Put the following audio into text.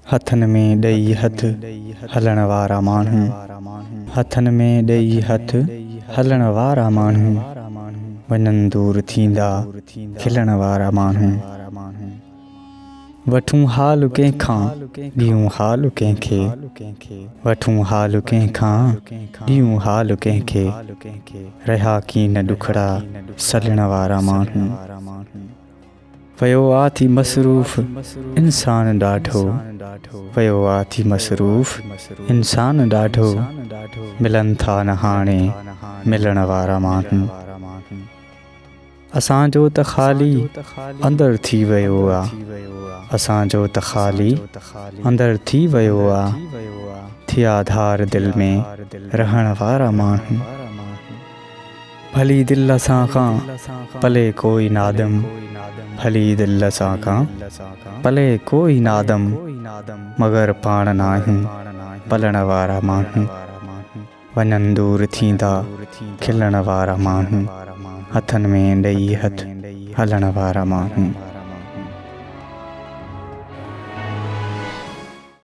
हथन में ॾेई हथ हलण वारा माण्हू, हथन में ॾेई हथ हलण वारा माण्हू, वञनि दूर थींदा खिलण वारा माण्हू। वठूं हाल कंहिंखां ॾियूं हाल कंहिंखे, वठूं हाल कंहिंखां ॾियूं हाल कंहिंखे, रहिया कीन ॾुखड़ा सलण वारा माण्हू। वयो आ थी मसरूफ़ इंसान ॾाढो, वयो आ थी मसरूफ़ इंसान ॾाढो, मिलन था न हाणे मिलण वारा माण्हू। असांजो त ख़ाली अंदर थी वियो आ, असांजो त ख़ाली अंदर थी वियो आ, थिया धार दिल में रहण वारा माण्हू। भली दिल असां खां पले कोई नादम, भली दिल असां खां पले कोई नादम, मगर पाण नाहियूं पलण वारा माण्हू। वञनि दूर थींदा खिलण वारा माण्हू, हथन में ॾेई हथ हलण वारा माण्हू।